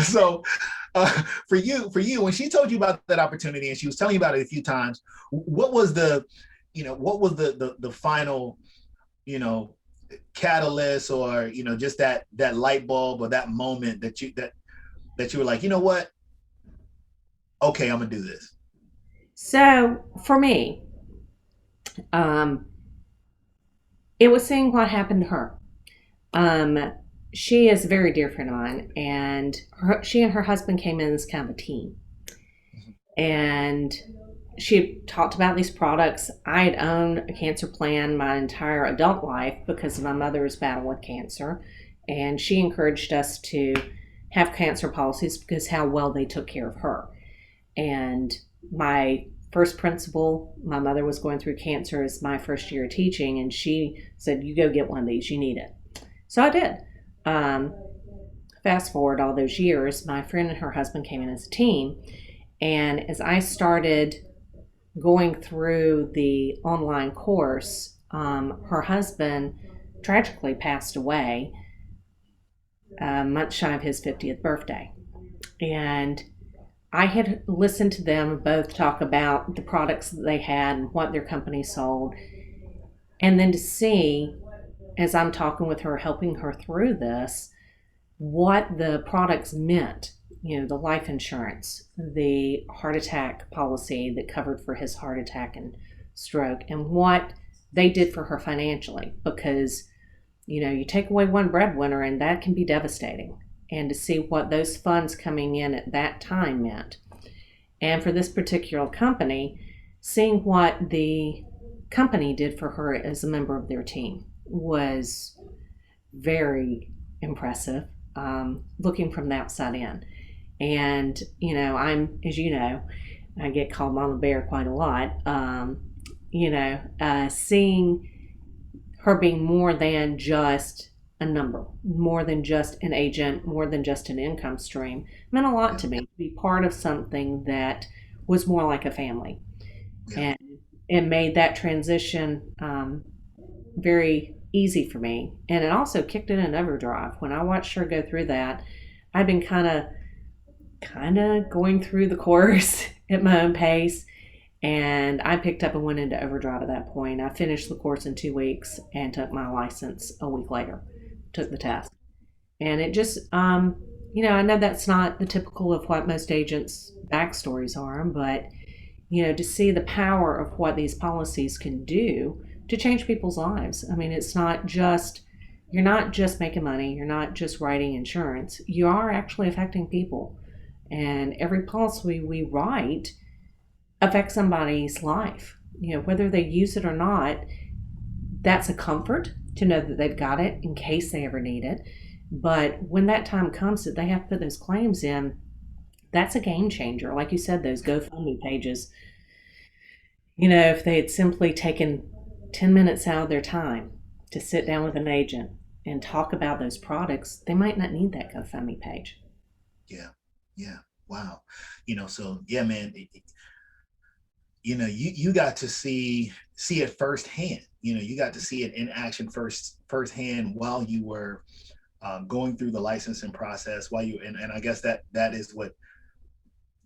So, for you, when she told you about that opportunity and she was telling you about it a few times, what was the final, you know, catalyst, or just that light bulb, or that moment that you were like, you know what, okay, I'm gonna do this. So for me, um, it was seeing what happened to her. Um, she is a very dear friend of mine, and she and her husband came in as kind of a team. And she had talked about these products. I had owned a cancer plan my entire adult life because of my mother's battle with cancer. And she encouraged us to have cancer policies because how well they took care of her. And my first principal, my mother was going through cancer as my first year of teaching, and she said, "You go get one of these, you need it." So I did. Um, Fast forward all those years, my friend and her husband came in as a team. And as I started going through the online course, her husband tragically passed away a month shy of his 50th birthday. And I had listened to them both talk about the products that they had and what their company sold. And then to see, as I'm talking with her, helping her through this, what the products meant. The life insurance, the heart attack policy that covered for his heart attack and stroke, and what they did for her financially. Because, you take away one breadwinner and that can be devastating. And to see what those funds coming in at that time meant. And for this particular company, seeing what the company did for her as a member of their team was very impressive, looking from the outside in. And, as you know, I get called Mama Bear quite a lot. Seeing her being more than just a number, more than just an agent, more than just an income stream, meant a lot Yeah, to me to be part of something that was more like a family. yeah, And it made that transition very easy for me. And it also kicked it in overdrive. When I watched her go through that, I've been kind of going through the course at my own pace. And I picked up and went into overdrive at that point. I finished the course in 2 weeks and took my license a week later, took the test. And it just, I know that's not the typical of what most agents' backstories are, but, to see the power of what these policies can do to change people's lives. I mean, you're not just making money, you're not just writing insurance, you are actually affecting people. And every policy we write affects somebody's life. Whether they use it or not, that's a comfort to know that they've got it in case they ever need it. But when that time comes that they have to put those claims in, that's a game changer. Like you said, those GoFundMe pages, if they had simply taken 10 minutes out of their time to sit down with an agent and talk about those products, they might not need that GoFundMe page. yeah, yeah. Wow. So yeah, man. You got to see it firsthand. You got to see it in action firsthand while you were going through the licensing process. While you and I guess that is what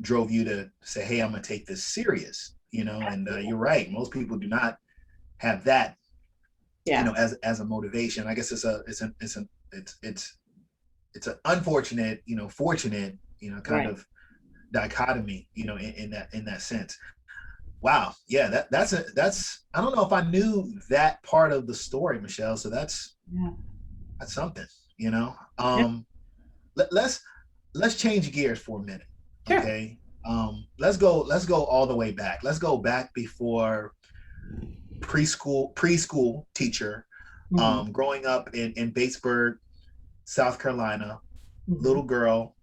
drove you to say, "Hey, I'm gonna take this serious." And you're right. Most people do not have that, Yeah, as a motivation. I guess it's an unfortunate, fortunate, kind right. of dichotomy, in that sense. Wow. Yeah, that's I don't know if I knew that part of the story, Michele. So Yeah. that's something, Yeah. let's change gears for a minute. Sure. Okay. Let's go all the way back. Let's go back before preschool teacher, Hmm. growing up in Batesburg, South Carolina, Hmm. little girl,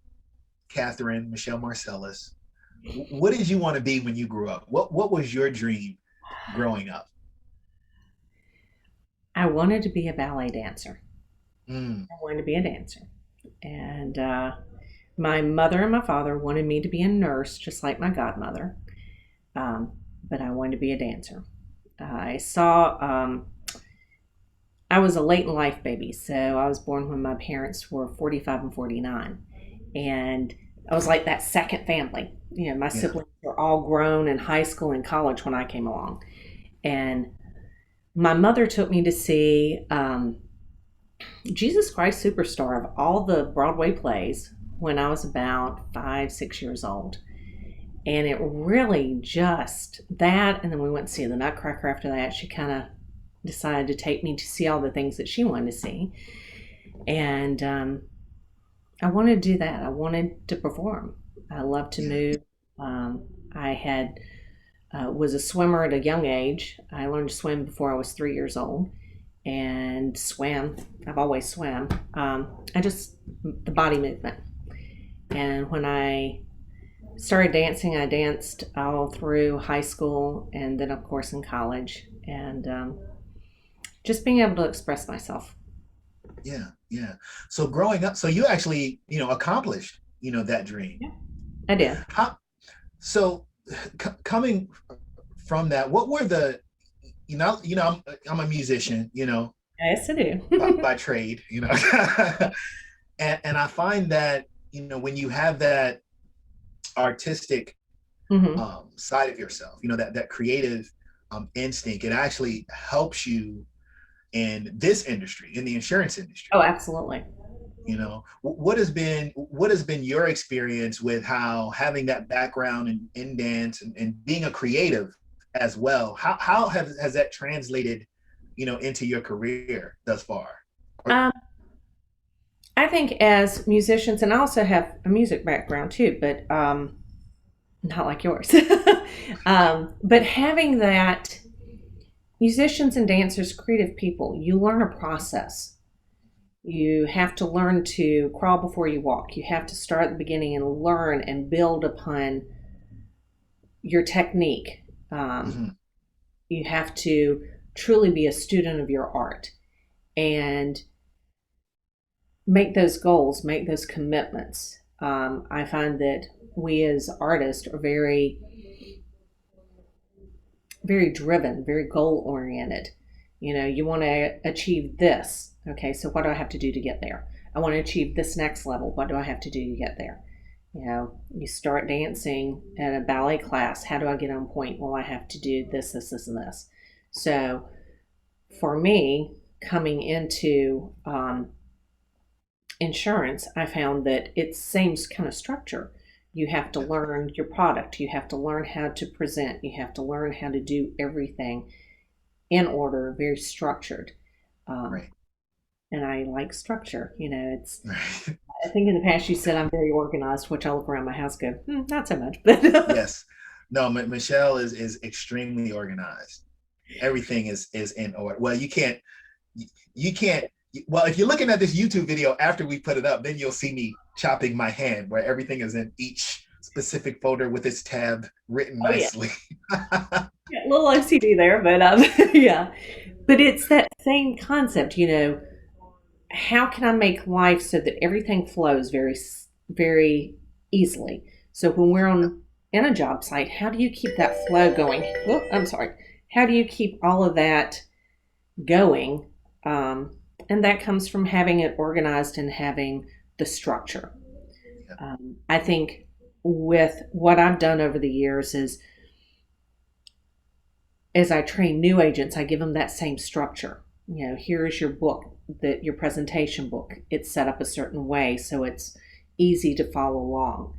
Katherine, Michele Marcellus. What did you want to be when you grew up? What was your dream growing up? I wanted to be a ballet dancer. Mm, I wanted to be a dancer. And my mother and my father wanted me to be a nurse, just like my godmother. But I wanted to be a dancer. I saw, I was a late in life baby, so I was born when my parents were 45 and 49. And I was like that second family. You know, my Yeah. siblings were all grown in high school and college when I came along. And my mother took me to see Jesus Christ Superstar of all the Broadway plays when I was about 5, 6 years old. And it really just that, and then we went to see the Nutcracker after that. She kind of decided to take me to see all the things that she wanted to see. And I wanted to do that. I wanted to perform. I love to Yeah. move. I had was a swimmer at a young age. I learned to swim before I was 3 years old, and swam. I've always swam. I just the body movement. And when I started dancing, I danced all through high school, and then of course in college, and just being able to express myself. Yeah. Yeah. So growing up, so you actually, accomplished, that dream. Yeah, I did. How, so coming from that, what were the, I'm a musician, Yes, I by, do. trade, and I find that, when you have that artistic Hmm. side of yourself, that creative instinct, it actually helps you in this industry, in the insurance industry. Oh, absolutely. What has been your experience with how having that background in dance and being a creative as well? How has that translated, into your career thus far? Or, Um, I think as musicians, and I also have a music background too, but not like yours. But having that, musicians and dancers, creative people, you learn a process. You have to learn to crawl before you walk. You have to start at the beginning and learn and build upon your technique. Um, mhm, you have to truly be a student of your art and make those goals, make those commitments. I find that we as artists are very, very driven, very goal oriented. You know, you want to achieve this. Okay, so what do I have to do to get there? I want to achieve this next level. What do I have to do to get there? You know, you start dancing at a ballet class. How do I get on point? Well, I have to do this, this, this, and this. So for me, coming into insurance, I found that it's same kind of structure. You have to yeah, learn your product. You have to learn how to present. You have to learn how to do everything in order, very structured. Um, right, and I like structure. You know, it's. right. I think in the past you said I'm very organized, which I look around my house, go, not so much, but Yes. No, Michelle is extremely organized. Everything is in order. Well, you can't. Well, if you're looking at this YouTube video after we put it up, then you'll see me chopping my hand where everything is in each specific folder with its tab written oh yeah, nicely. yeah, a little OCD there, but yeah, but it's that same concept. You know, how can I make life so that everything flows very, very easily? So when we're on in a job site, how do you keep that flow going? Oh, I'm sorry. How do you keep all of that going? And that comes from having it organized and having the structure. Yeah, I think with what I've done over the years is as I train new agents, I give them that same structure. You know, here is your book, that your presentation book. It's set up a certain way so it's easy to follow along.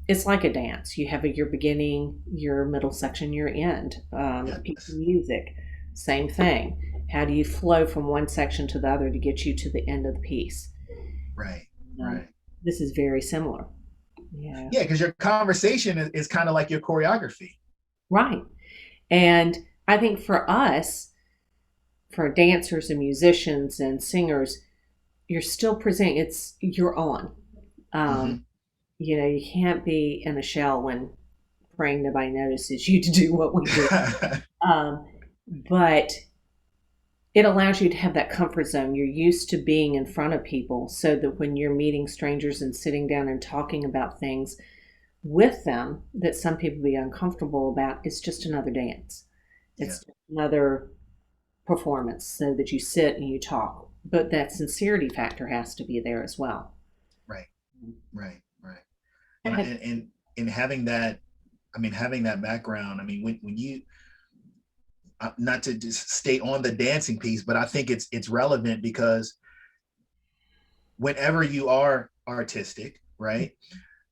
It's like a dance. You have your beginning, your middle section, your end. A piece of yes, music, same thing. How do you flow from one section to the other to get you to the end of the piece? right, Um, right. this is very similar. Yeah, Yeah, because your conversation is kind of like your choreography. right. And I think for us, for dancers and musicians and singers, you're still presenting. It's you're on. Um, Hmm. you know, you can't be in a shell when praying nobody notices you to do what we do. Um, but it allows you to have that comfort zone. You're used to being in front of people so that when you're meeting strangers and sitting down and talking about things with them that some people be uncomfortable about, it's just another dance. Yeah, It's just another performance so that you sit and you talk. But that sincerity factor has to be there as well. Right, right, right. I And had, and having that, I mean, having that background. I mean, when you, not to just stay on the dancing piece, but I think it's relevant because whenever you are artistic, right,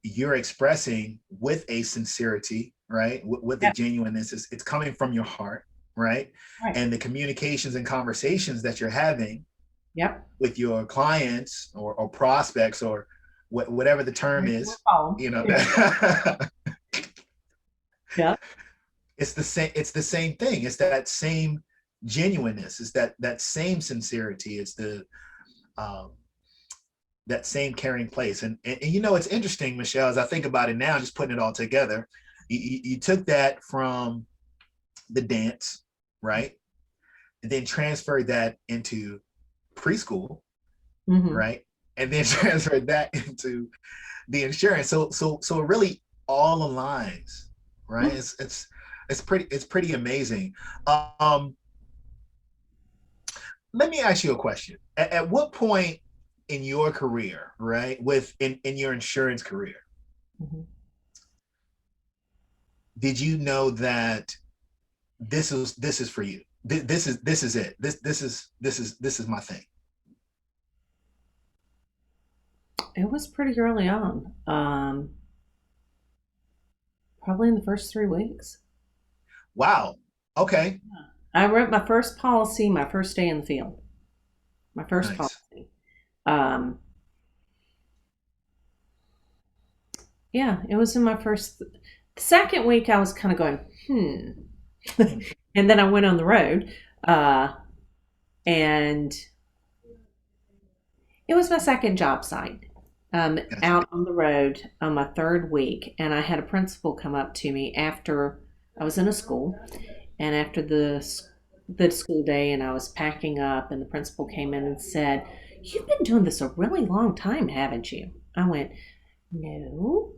you're expressing with a sincerity, right, with a yeah, genuineness. It's coming from your heart, right, right. and the communications and conversations that you're having Yep. with your clients or prospects or whatever the term is, you know, Yeah. it's the same. It's the same thing. It's that same genuineness. It's that same sincerity. It's the um, that same caring place. And you know, it's interesting, Michele, as I think about it now, just putting it all together. You took that from the dance, right, and then transferred that into preschool, Hmm. right, and then transferred that into the insurance. So it really all aligns, right? It's pretty amazing. Um, Let me ask you a question. At what point in your career, right, in your insurance career, Hmm. did you know that this is for you? This is it. This is my thing. It was pretty early on, probably in the first 3 weeks. Wow. Okay. I wrote my first policy my first day in the field. My first Nice. policy. Um, yeah, it was in my first. The second week, I was kind of going, Hmm. and then I went on the road, uh, and it was my second job site. Gotcha. Out on the road on my third week, and I had a principal come up to me after I was in a school, and after the school day, and I was packing up, and the principal came in and said, "You've been doing this a really long time, haven't you?" I went, "No."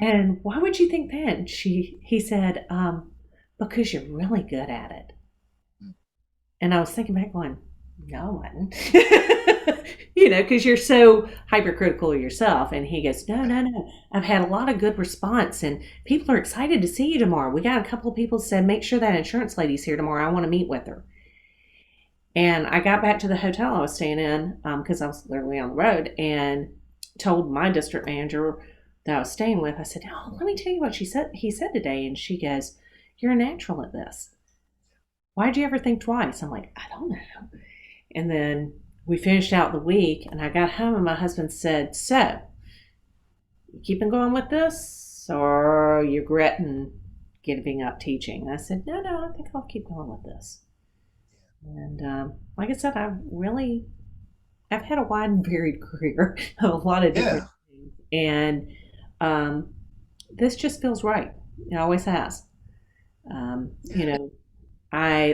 And why would you think that? And he said, "Because you're really good at it." Hmm. And I was thinking back, going, "No, I wasn't." Because you're so hypercritical of yourself. And he goes, "No, Yeah. no, no. I've had a lot of good response, and people are excited to see you tomorrow. We got a couple of people said, make sure that insurance lady's here tomorrow. I want to meet with her." And I got back to the hotel I was staying in because I was literally on the road, and told my district manager that I was staying with. I said, "Oh, let me tell you what she said. He said today." And she goes, "You're a natural at this. Why'd you ever think twice?" I'm like, "I don't know." And then we finished out the week, and I got home, and my husband said, "So, you keeping going with this, or you regretting giving up teaching?" I said, "No, no, I think I'll keep going with this." And like I said, I've had a wide and varied career of a lot of different Yeah. things, and um, this just feels right. It always has. Um, Yeah. you know,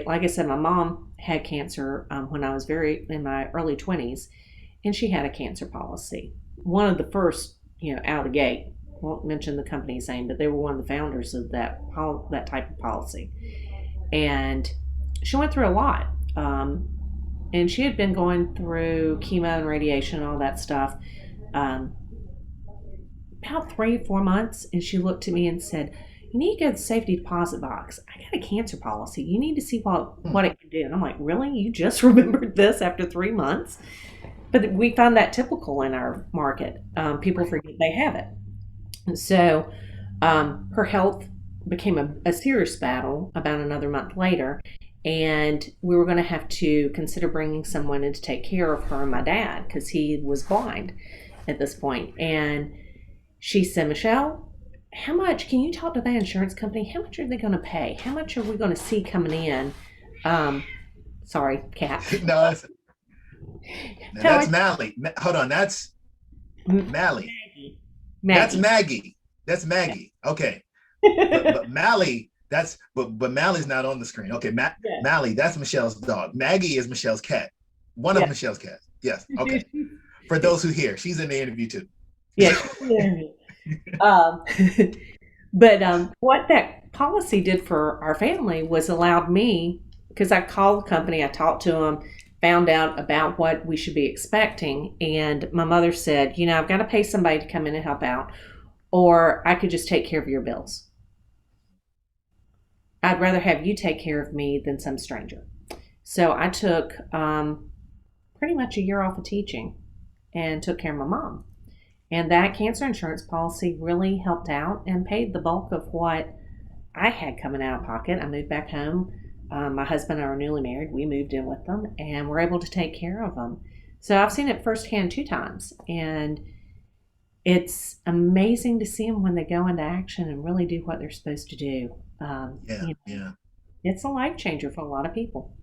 like I said, my mom had cancer when I was very in my early 20s, and she had a cancer policy. One of the first, out of the gate. Won't mention the company's name, but they were one of the founders of that type of policy. And she went through a lot. And she had been going through chemo and radiation and all that stuff um, about 3 or 4 months. And she looked at me and said, "You need to go to the safety deposit box. I got a cancer policy. You need to see Hmm. what it can do." And I'm like, "Really? You just remembered this after 3 months?" But we find that typical in our market. People Right. forget they have it. So her health became a serious battle about another month later. And we were going to have to consider bringing someone in to take care of her and my dad because he was blind at this point. And she said, "Michele, how much can you talk to that insurance company? How much are they going to pay? How much are we going to see coming in?" Um, Sorry, cat. No, that's Tell Mally. Hold on, that's me, Mally. That's Maggie. Maggie. That's Maggie. Okay. But Mally, but Mally's not on the screen. Okay, Yeah, Mally, that's Michele's dog. Maggie is Michele's cat. One of yeah. Michele's cats. Yes. Okay. For those who hear, she's in the interview too. Yeah, um, but what that policy did for our family was allowed me because I called the company, I talked to them, found out about what we should be expecting, and my mother said, you know, I've got to pay somebody to come in and help out, or I could just take care of your bills. I'd rather have you take care of me than some stranger. So I took pretty much a year off of teaching and took care of my mom. And that cancer insurance policy really helped out and paid the bulk of what I had coming out of pocket. I moved back home. My husband and I were newly married. We moved in with them and were able to take care of them. So I've seen it firsthand 2 times. And it's amazing to see them when they go into action and really do what they're supposed to do. Yeah, yeah, It's a life changer for a lot of people.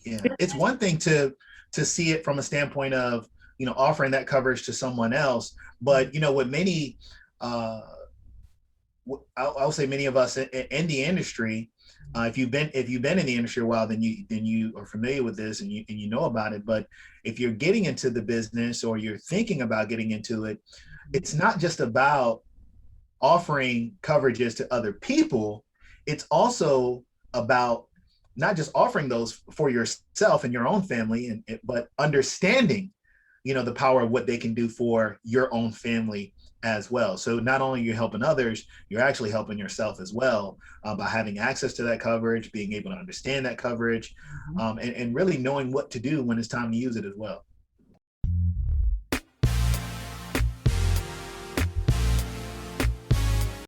yeah. It's one thing to see it from a standpoint of, offering that coverage to someone else, but with many, uh, I'll say many of us in the industry, if you've been in the industry a while, then you are familiar with this and you know about it. But if you're getting into the business or you're thinking about getting into it, it's not just about offering coverages to other people. It's also about not just offering those for yourself and your own family, but understanding, the power of what they can do for your own family as well. So not only are you helping others, you're actually helping yourself as well, by having access to that coverage, being able to understand that coverage, Mhm. and really knowing what to do when it's time to use it as well.